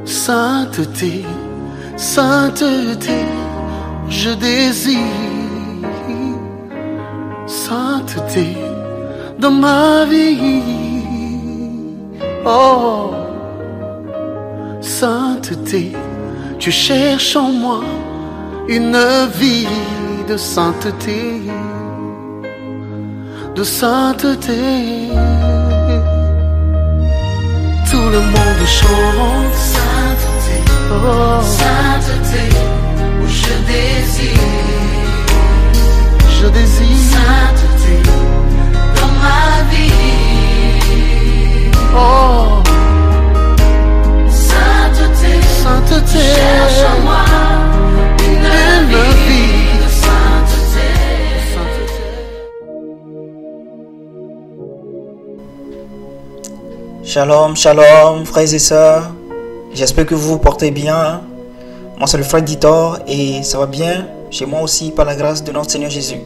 Sainteté, sainteté, je désire sainteté dans ma vie. Oh, sainteté, tu cherches en moi une vie de sainteté, de sainteté. Tout le monde chante sainteté, oh, sainteté, où je désire sainteté dans ma vie. Oh, sainteté, sainteté, cherche en moi une vie de sainteté, Shalom, shalom, frères et sœurs. J'espère que vous vous portez bien. Moi, c'est le frère Ditor et ça va bien chez moi aussi par la grâce de notre Seigneur Jésus.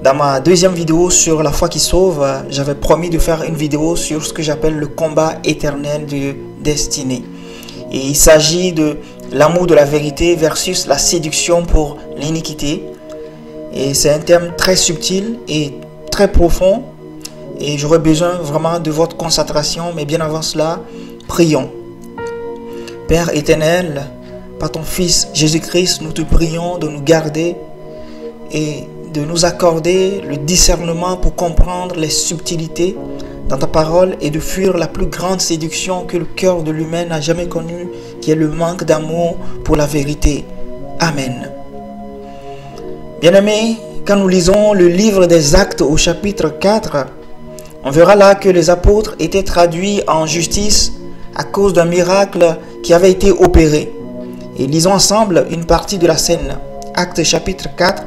Dans ma deuxième vidéo sur la foi qui sauve, j'avais promis de faire une vidéo sur ce que j'appelle le combat éternel de destinée. Et il s'agit de l'amour de la vérité versus la séduction pour l'iniquité. Et c'est un thème très subtil et très profond. Et j'aurais besoin vraiment de votre concentration. Mais bien avant cela, prions. Père éternel, par ton Fils Jésus-Christ, nous te prions de nous garder et de nous accorder le discernement pour comprendre les subtilités dans ta parole et de fuir la plus grande séduction que le cœur de l'humain n'a jamais connue, qui est le manque d'amour pour la vérité. Amen. Bien-aimés, quand nous lisons le livre des Actes au chapitre 4, on verra là que les apôtres étaient traduits en justice à cause d'un miracle qui avait été opéré. Et lisons ensemble une partie de la scène. Actes chapitre 4,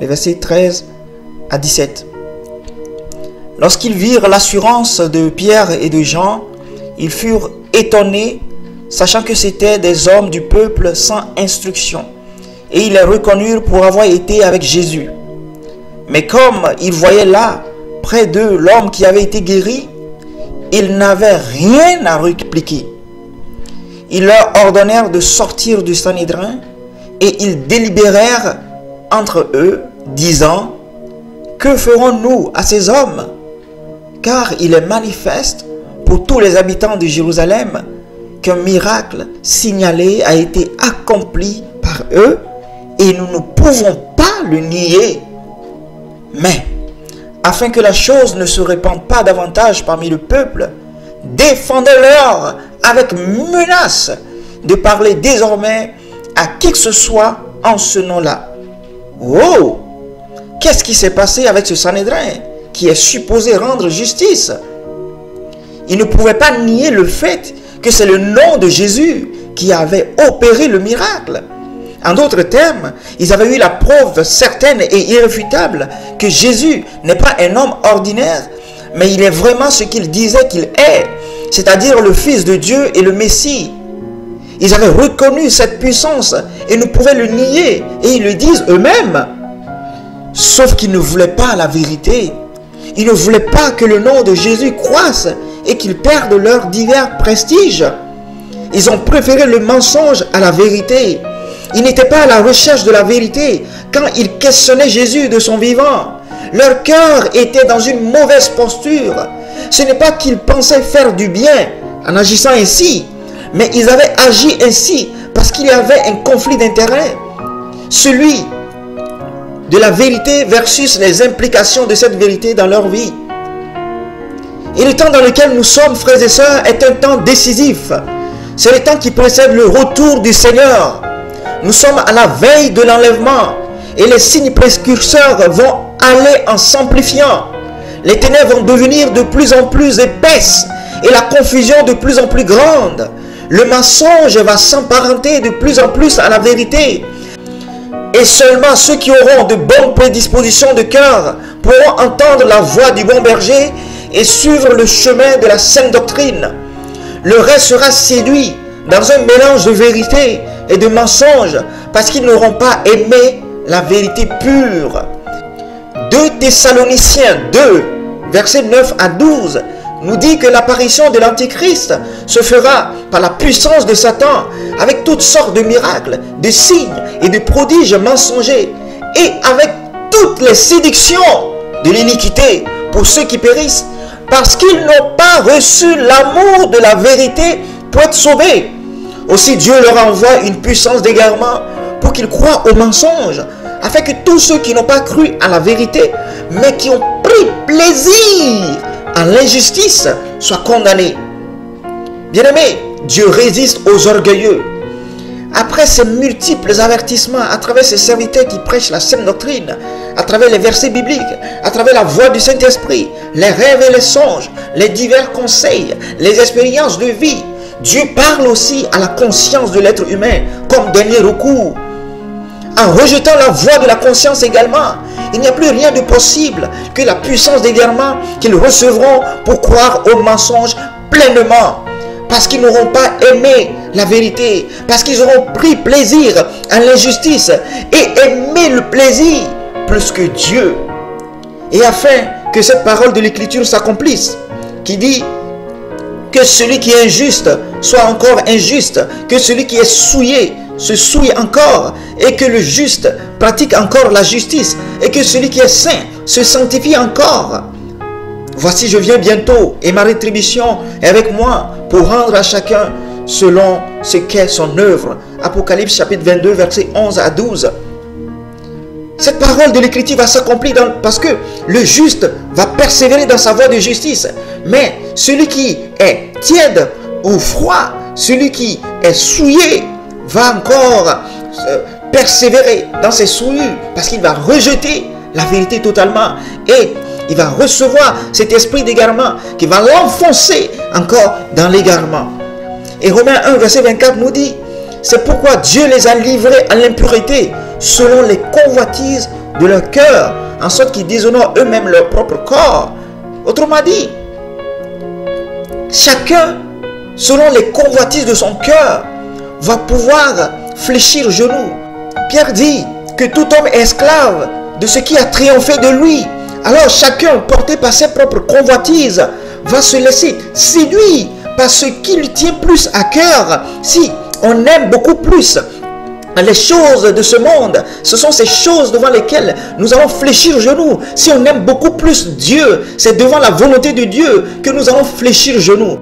les versets 13 à 17. Lorsqu'ils virent l'assurance de Pierre et de Jean, ils furent étonnés, sachant que c'étaient des hommes du peuple sans instruction. Et ils les reconnurent pour avoir été avec Jésus. Mais comme ils voyaient là, près d'eux, l'homme qui avait été guéri, ils n'avaient rien à répliquer. Ils leur ordonnèrent de sortir du Sanhédrin et ils délibérèrent entre eux, disant: que ferons-nous à ces hommes? Car il est manifeste pour tous les habitants de Jérusalem qu'un miracle signalé a été accompli par eux et nous ne pouvons pas le nier. Mais, afin que la chose ne se répande pas davantage parmi le peuple, défendez-leur avec menace de parler désormais à qui que ce soit en ce nom-là. Oh! Qu'est-ce qui s'est passé avec ce Sanhédrin qui est supposé rendre justice? Il ne pouvait pas nier le fait que c'est le nom de Jésus qui avait opéré le miracle. En d'autres termes, ils avaient eu la preuve certaine et irréfutable que Jésus n'est pas un homme ordinaire, mais il est vraiment ce qu'il disait qu'il est, c'est-à-dire le Fils de Dieu et le Messie. Ils avaient reconnu cette puissance et ne pouvaient le nier, et ils le disent eux-mêmes. Sauf qu'ils ne voulaient pas la vérité. Ils ne voulaient pas que le nom de Jésus croisse et qu'ils perdent leur divers prestiges. Ils ont préféré le mensonge à la vérité. Ils n'étaient pas à la recherche de la vérité quand ils questionnaient Jésus de son vivant. Leur cœur était dans une mauvaise posture. Ce n'est pas qu'ils pensaient faire du bien en agissant ainsi, mais ils avaient agi ainsi parce qu'il y avait un conflit d'intérêts. Celui de la vérité versus les implications de cette vérité dans leur vie. Et le temps dans lequel nous sommes, frères et sœurs, est un temps décisif. C'est le temps qui précède le retour du Seigneur. Nous sommes à la veille de l'enlèvement et les signes précurseurs vont aller en s'amplifiant. Les ténèbres vont devenir de plus en plus épaisses et la confusion de plus en plus grande. Le mensonge va s'apparenter de plus en plus à la vérité. Et seulement ceux qui auront de bonnes prédispositions de cœur pourront entendre la voix du bon berger et suivre le chemin de la sainte doctrine. Le reste sera séduit dans un mélange de vérité et de mensonges parce qu'ils n'auront pas aimé la vérité pure. 2 Thessaloniciens 2, versets 9 à 12 nous dit que l'apparition de l'Antichrist se fera par la puissance de Satan, avec toutes sortes de miracles, de signes et de prodiges mensongers, et avec toutes les séductions de l'iniquité pour ceux qui périssent, parce qu'ils n'ont pas reçu l'amour de la vérité pour être sauvés. Aussi Dieu leur envoie une puissance d'égarement pour qu'ils croient au mensonge, afin que tous ceux qui n'ont pas cru à la vérité, mais qui ont pris plaisir à l'injustice, soient condamnés. Bien-aimés, Dieu résiste aux orgueilleux. Après ces multiples avertissements, à travers ces serviteurs qui prêchent la saine doctrine, à travers les versets bibliques, à travers la voix du Saint-Esprit, les rêves et les songes, les divers conseils, les expériences de vie, Dieu parle aussi à la conscience de l'être humain comme dernier recours. En rejetant la voix de la conscience également, il n'y a plus rien de possible que la puissance d'égarement qu'ils recevront pour croire au mensonge pleinement. Parce qu'ils n'auront pas aimé la vérité, parce qu'ils auront pris plaisir à l'injustice et aimé le plaisir plus que Dieu. Et afin que cette parole de l'Écriture s'accomplisse, qui dit que celui qui est injuste soit encore injuste, que celui qui est souillé se souille encore, et que le juste pratique encore la justice, et que celui qui est saint se sanctifie encore. Voici, je viens bientôt, et ma rétribution est avec moi pour rendre à chacun selon ce qu'est son œuvre. Apocalypse chapitre 22, versets 11 à 12. Cette parole de l'Écriture va s'accomplir parce que le juste va persévérer dans sa voie de justice. Mais celui qui est tiède ou froid, celui qui est souillé, va encore persévérer dans ses souillures parce qu'il va rejeter la vérité totalement et il va recevoir cet esprit d'égarement qui va l'enfoncer encore dans l'égarement. Et Romains 1 verset 24 nous dit: c'est pourquoi Dieu les a livrés à l'impureté selon les convoitises de leur cœur, en sorte qu'ils déshonorent eux-mêmes leur propre corps. Autrement dit, chacun selon les convoitises de son cœur va pouvoir fléchir genou. Pierre dit que tout homme est esclave de ce qui a triomphé de lui. Alors chacun, porté par ses propres convoitises, va se laisser séduire par ce qui lui tient plus à cœur. Si on aime beaucoup plus les choses de ce monde, ce sont ces choses devant lesquelles nous allons fléchir genou. Si on aime beaucoup plus Dieu, c'est devant la volonté de Dieu que nous allons fléchir genou.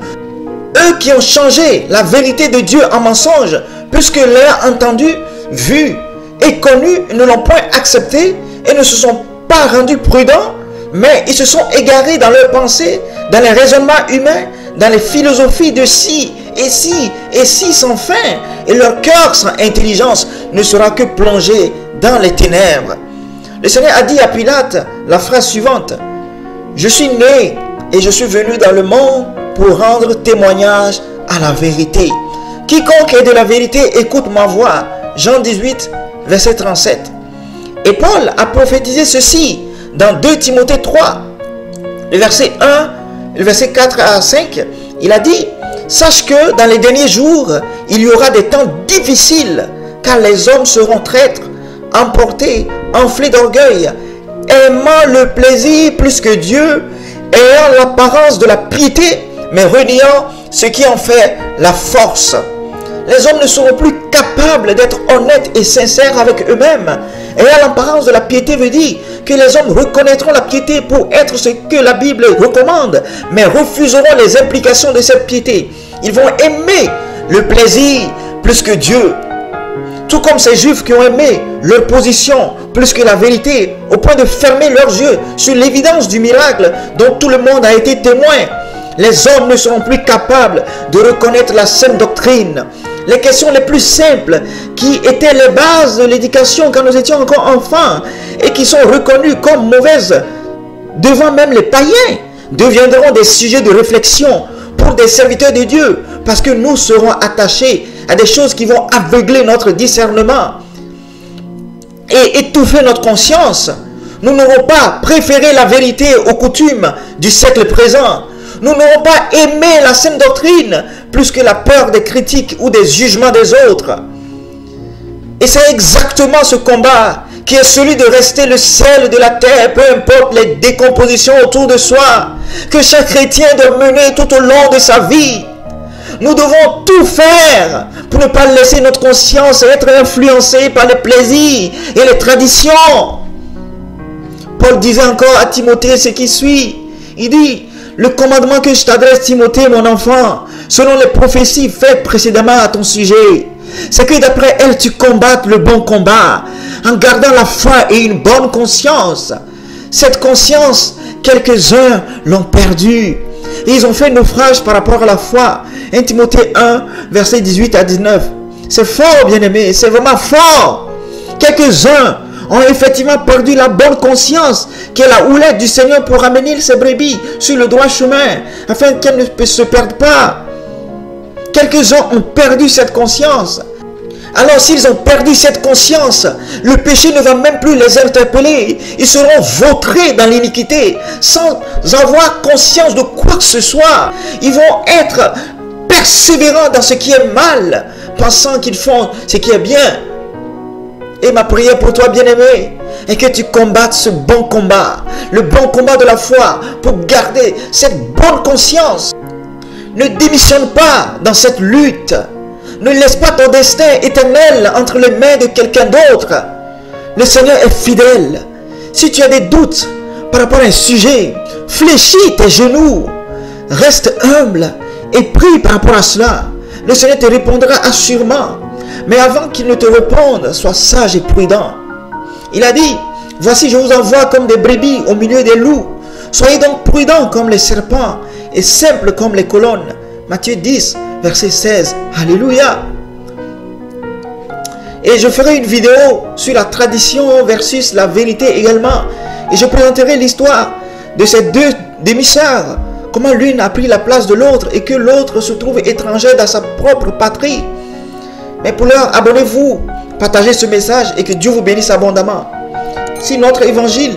Eux qui ont changé la vérité de Dieu en mensonge, puisque l'ayant entendu, vu et connu, ne l'ont point accepté et ne se sont pas rendus prudents, mais ils se sont égarés dans leurs pensées, dans les raisonnements humains, dans les philosophies de si et si sans fin, et leur cœur sans intelligence ne sera que plongé dans les ténèbres. Le Seigneur a dit à Pilate la phrase suivante: je suis né et je suis venu dans le monde pour rendre témoignage à la vérité. Quiconque est de la vérité écoute ma voix. Jean 18, verset 37. Et Paul a prophétisé ceci dans 2 Timothée 3, le verset 1, le verset 4 à 5. Il a dit: sache que dans les derniers jours, il y aura des temps difficiles, car les hommes seront traîtres, emportés, enflés d'orgueil, aimant le plaisir plus que Dieu, ayant l'apparence de la piété, mais reniant ce qui en fait la force. Les hommes ne seront plus capables d'être honnêtes et sincères avec eux-mêmes. Ayant l'apparence de la piété veut dire que les hommes reconnaîtront la piété pour être ce que la Bible recommande, mais refuseront les implications de cette piété. Ils vont aimer le plaisir plus que Dieu. Tout comme ces Juifs qui ont aimé leur position plus que la vérité, au point de fermer leurs yeux sur l'évidence du miracle dont tout le monde a été témoin. Les hommes ne seront plus capables de reconnaître la saine doctrine. Les questions les plus simples qui étaient les bases de l'éducation quand nous étions encore enfants et qui sont reconnues comme mauvaises devant même les païens deviendront des sujets de réflexion pour des serviteurs de Dieu, parce que nous serons attachés à des choses qui vont aveugler notre discernement et étouffer notre conscience. Nous n'aurons pas préféré la vérité aux coutumes du siècle présent. Nous n'aurons pas aimé la saine doctrine plus que la peur des critiques ou des jugements des autres. Et c'est exactement ce combat qui est celui de rester le sel de la terre, peu importe les décompositions autour de soi, que chaque chrétien doit mener tout au long de sa vie. Nous devons tout faire pour ne pas laisser notre conscience être influencée par les plaisirs et les traditions. Paul disait encore à Timothée ce qui suit. Il dit, le commandement que je t'adresse, Timothée, mon enfant, selon les prophéties faites précédemment à ton sujet, c'est que d'après elles, tu combattes le bon combat, en gardant la foi et une bonne conscience. Cette conscience, quelques-uns l'ont perdue. Et ils ont fait naufrage par rapport à la foi. 1 Timothée 1, versets 18 à 19. C'est fort, bien-aimé, c'est vraiment fort. Quelques-uns ont effectivement perdu la bonne conscience, qui est la houlette du Seigneur pour ramener ses brebis sur le droit chemin, afin qu'elles ne se perdent pas. Quelques-uns ont perdu cette conscience. Alors s'ils ont perdu cette conscience, le péché ne va même plus les interpeller. Ils seront vautrés dans l'iniquité, sans avoir conscience de quoi que ce soit. Ils vont être persévérants dans ce qui est mal, pensant qu'ils font ce qui est bien. Et ma prière pour toi, bien-aimé, est que tu combattes ce bon combat, le bon combat de la foi, pour garder cette bonne conscience. Ne démissionne pas dans cette lutte. Ne laisse pas ton destin éternel entre les mains de quelqu'un d'autre. Le Seigneur est fidèle. Si tu as des doutes par rapport à un sujet, fléchis tes genoux. Reste humble et prie par rapport à cela. Le Seigneur te répondra assurément. Mais avant qu'il ne te réponde, sois sage et prudent. Il a dit, voici je vous envoie comme des brebis au milieu des loups. Soyez donc prudents comme les serpents et simples comme les colonnes. Matthieu 10, verset 16. Alléluia. Et je ferai une vidéo sur la tradition versus la vérité également. Et je présenterai l'histoire de ces deux demi-sœurs. Comment l'une a pris la place de l'autre et que l'autre se trouve étrangère dans sa propre patrie. Mais pour l'heure, abonnez-vous, partagez ce message et que Dieu vous bénisse abondamment. Si notre évangile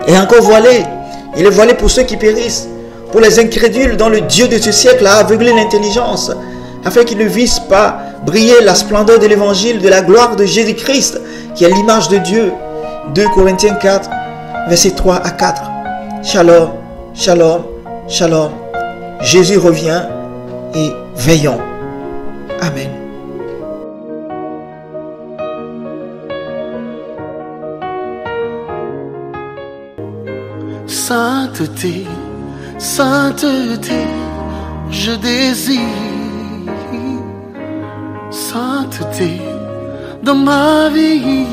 est encore voilé, il est voilé pour ceux qui périssent, pour les incrédules dont le Dieu de ce siècle a aveuglé l'intelligence, afin qu'ils ne vissent pas briller la splendeur de l'évangile de la gloire de Jésus-Christ, qui est l'image de Dieu. 2 Corinthiens 4, versets 3 à 4. Shalom, shalom, shalom. Jésus revient et veillons. Amen. Sainteté, sainteté, je désire sainteté dans ma vie.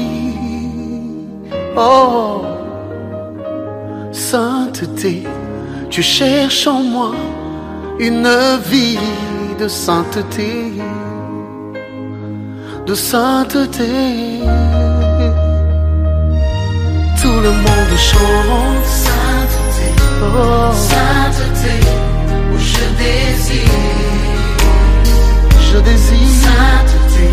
Oh, sainteté, tu cherches en moi une vie de sainteté, de sainteté. Tout le monde chante sainteté, oh, sainteté, où je désire sainteté